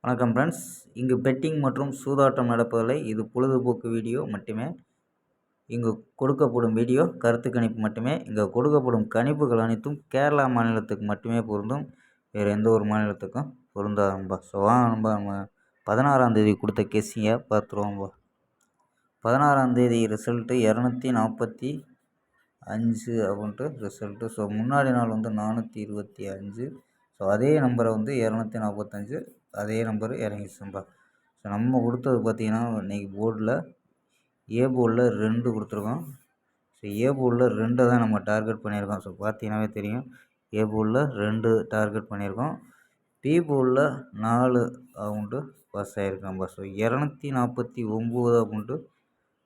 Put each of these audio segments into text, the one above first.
வணக்கம் ஃப்ரெண்ட்ஸ். இங்கு பெட்டிங் மற்றும் சூதாட்டம் நடப்பதில்லை. இது பொழுதுபோக்கு வீடியோ மட்டுமே. இங்கு கொடுக்கப்படும் வீடியோ கருத்து கணிப்பு மட்டுமே. இங்கு கொடுக்கப்படும் கணிப்புகள் அனைத்தும் கேரளா மாநிலத்துக்கு மட்டுமே பொருந்தும். வேறு எந்த ஒரு மாநிலத்துக்கும் பொருந்தாதும்பா. ஸோ நம்ம 16ஆம் தேதி கொடுத்த கெஸ்ஸிங்கை பார்த்துருவோம்பா. 16ஆம் தேதி ரிசல்ட்டு 245 அப்படின்ட்டு ரிசல்ட்டு. ஸோ முன்னாடி நாள் 425. ஸோ அதே நம்பரை 245 அதே நம்பர் இறங்கிடுச்சும்பா. ஸோ நம்ம கொடுத்தது பார்த்திங்கன்னா இன்றைக்கி போர்டில் போர்டில் 2 கொடுத்துருக்கோம். ஸோ போர்டில் 2 தான் நம்ம டார்கெட் பண்ணியிருக்கோம். ஸோ பார்த்தீங்கன்னாவே தெரியும், போர்டில் 2 டார்கெட் பண்ணியிருக்கோம். போர்டில் 4 அவுண்டு பாஸ் ஆகிருக்கோம்பா. ஸோ 249 அப்படின்ட்டு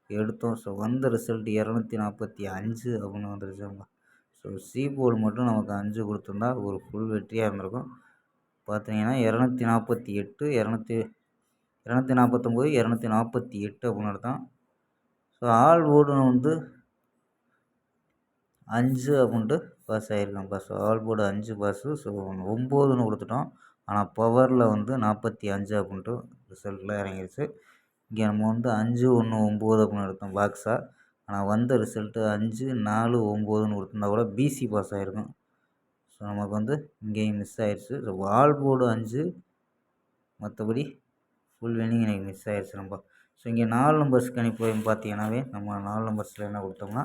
எடுத்தோம். ஸோ வந்த ரிசல்ட் 245 அப்படின்னு வந்துருச்சும்பா. ஸோ போர்டு மட்டும் நமக்கு 5 கொடுத்துருந்தா ஒரு ஃபுல் வெற்றியாக இருந்திருக்கும். பார்த்தீங்கன்னா 248 249 248 அப்படின்னு எடுத்தோம். ஸோ ஆல் போர்டு 5 அப்படின்ட்டு பாஸ் ஆகிருக்கோம்ப்பா. So all board 5 pass. So 9ன்னு கொடுத்துட்டோம். ஆனால் பவரில் 45 அப்படின்ட்டு ரிசல்ட்டில் இறங்கிருச்சு. இங்கே நம்ம 5 1 9 அப்படின்னு எடுத்தோம் பாக்ஸாக. ஆனால் வந்த ரிசல்ட்டு 5 4 9ன்னு கொடுத்துருந்தா கூட பிசி பாஸ் ஆகிருக்கும். ஸோ நமக்கு இங்கேயும் மிஸ் ஆயிடுச்சு. ஸோ ஆல் போர்டு 5, மற்றபடி ஃபுல் வின்னிங் எனக்கு மிஸ் ஆயிடுச்சு நம்ம. ஸோ இங்கே 4 நம்பர்ஸ் கணிப்பு பார்த்தீங்கன்னாவே நம்ம 4 நம்பர்ஸில் என்ன கொடுத்தோம்னா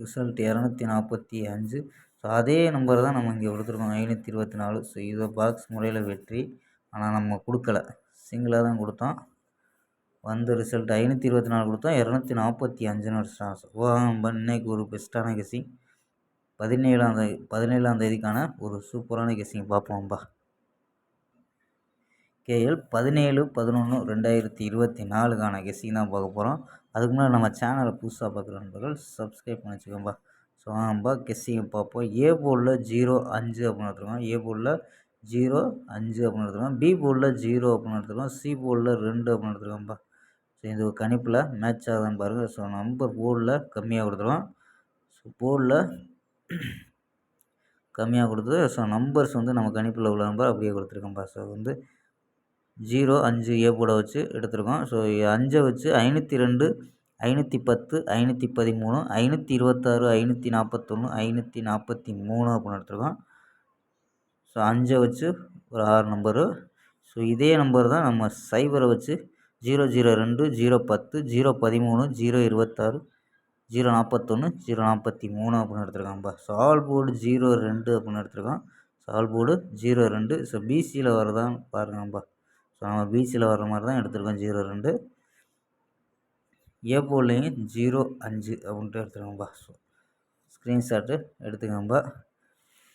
ரிசல்ட் 245. ஸோ அதே நம்பர் தான் நம்ம இங்கே கொடுத்துருக்கோம் 524. ஸோ இதை பாக்ஸ் முறையில் வெற்றி. ஆனால் நம்ம கொடுக்கல, சிங்கிளாக தான் கொடுத்தோம். வந்த ரிசல்ட் 524 கொடுத்தோம், 245ன்னு வச்சுட்டாங்க. ஸோ நம்ம இன்னைக்கு ஒரு பெஸ்ட்டான கெஸ்ஸிங் 17ஆம் தேதிக்கான ஒரு சூப்பரான கெஸ்ஸிங் பார்ப்போம்பா. கேஎல் 17/11/2024க்கான கெஸ்ஸிங் தான் பார்க்க போகிறோம். அதுக்கு முன்னாடி நம்ம சேனலை புதுசாக பார்க்குற நண்பர்கள் சப்ஸ்கிரைப் பண்ணி வச்சுக்கோம்பா. ஸோ நம்ம கெஸ்ஸிங்கை பார்ப்போம். போர்டில் 0 5 அப்படின்னு எடுத்துருக்கோம். போர்டில் 0 5 அப்படின்னு எடுத்துருக்கோம். போர்டில் 0 அப்படின்னு எடுத்துருக்கோம். போர்டில் 2 அப்படின்னு எடுத்துருக்கோம்பா. ஸோ இந்த கணிப்பில் மேட்ச் ஆகுதான்னு பாருங்கள். ஸோ நம்பர் போர்டில் கம்மியாக கொடுத்துருவோம். ஸோ போர்டில் கம்மியாக கொடுத்து ஸோ நம்பர்ஸ் நம்ம கணிப்பில் உள்ள நம்பர் அப்படியே கொடுத்துருக்கோம்பா. ஸோ 0 5 போர்டை வச்சு எடுத்துருக்கோம். ஸோ 5 வச்சு 502 510 513 526 541 543 அப்படின்னு எடுத்துருக்கோம். ஸோ 5 வச்சு ஒரு 6 நம்பரு. ஸோ இதே நம்பர் தான் நம்ம சைபரை வச்சு 002 010 013 026 041 043 அப்படின்னு எடுத்துருக்காங்கப்பா. ஸோ ஆல் போர்டு 02 அப்படின்னு எடுத்துருக்கோம். So all board 02. ஸோ பிசியில் வரதான்னு பாருங்கப்பா. ஸோ நம்ம பிசியில் வர்ற மாதிரி தான் எடுத்துருக்கோம் 02. போர்ட்லேயும் 05 அப்படின்ட்டு எடுத்துருக்கோம்பா. ஸோ ஸ்க்ரீன்ஷாட்டு எடுத்துக்கோம்பா.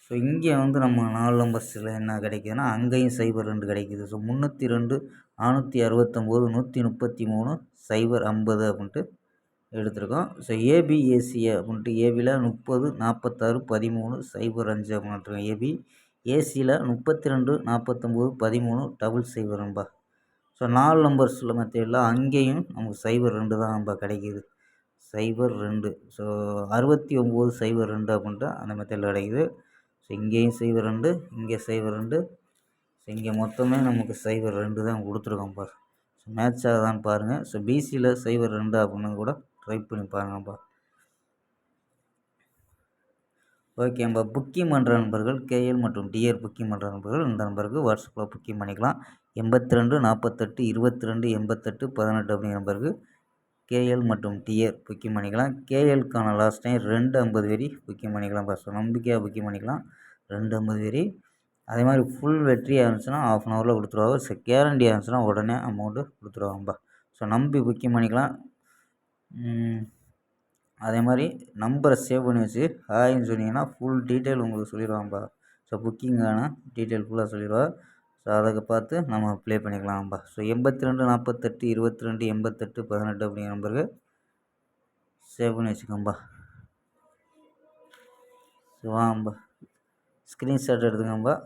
ஸோ இங்கே நம்ம 4 நம்பர்ஸில் என்ன கிடைக்குதுன்னா அங்கேயும் 02 கிடைக்குது. ஸோ 302 469 133 050 அப்படின்ட்டு எடுத்திருக்கோம். ஸோ ஏபிஏசிஏ அப்படின்ட்டு ஏபியில் 30 46 13 05 அப்படின்னு எடுத்துருக்கோம். ஏசியில் 32 49 13 000. ஸோ 4 நம்பர்ஸில் மெத்தேடில் அங்கேயும் நமக்கு 02 தான் நம்ம கிடைக்கிது. 02. ஸோ 69 02 அப்படின்ட்டு அந்த மெத்தேடில் கிடைக்குது. ஸோ இங்கேயும் 02 இங்கே 02. ஸோ இங்கே மொத்தமே நமக்கு 02 தான் கொடுத்துருக்கோம்ப்பா. ஸோ மேட்ச் ஆகுதான்னு பாருங்கள். ஸோ பிசியில் 02 அப்படின்னு கூட ட்ரை பண்ணி பாருங்கப்பா. ஓகேம்பா. புக்கிங் பண்ணுற நண்பர்கள் கேஎல் மற்றும் டிஆர் புக்கிங் பண்ணுற நண்பர்கள் இந்த நம்பருக்கு வாட்ஸ்அப்பில் புக்கிங் பண்ணிக்கலாம். 82 48 22 88 18 அப்படிங்கிற நம்பருக்கு கேஎல் மற்றும் டிஆர் புக்கிங் பண்ணிக்கலாம். கேஎல்க்கான லாஸ்ட் டைம் 250 வெரி புக்கிங் பண்ணிக்கலாம்ப்பா. ஸோ நம்பிக்கையாக புக்கிங் பண்ணிக்கலாம் 250 வெரி. அதே மாதிரி ஃபுல் வெற்றியாக இருந்துச்சுன்னா ½ அன் ஹவரில் கொடுத்துருவாங்க. ஸோ கேரண்டியாக இருந்துச்சுன்னா உடனே அமௌண்ட்டு கொடுத்துருவாங்கப்பா. ஸோ நம்பி புக்கிங் பண்ணிக்கலாம். அதே மாதிரி நம்பரை சேவ் பண்ணி வச்சு ஹாய்ன்னு சொன்னீங்கன்னா ஃபுல் டீட்டெயில் உங்களுக்கு சொல்லிடுவாங்கப்பா. ஸோ புக்கிங்கான டீட்டெயில் ஃபுல்லாக சொல்லிடுவா. ஸோ அதை பார்த்து நம்ம ப்ளே பண்ணிக்கலாம்ப்பா. ஸோ 82 48 22 88 18 அப்படிங்கிற நம்பருக்கு சேவ் பண்ணி வச்சுக்கோம்பா. ஸோ வாங்கப்பா, ஸ்க்ரீன்ஷாட் எடுத்துக்கோம்பா.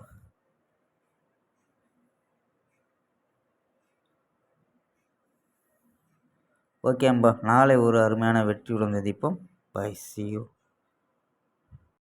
ஓகேம்பா. நாளை ஒரு அருமையான வெற்றியுடன் சந்திப்போம். Bye, see you.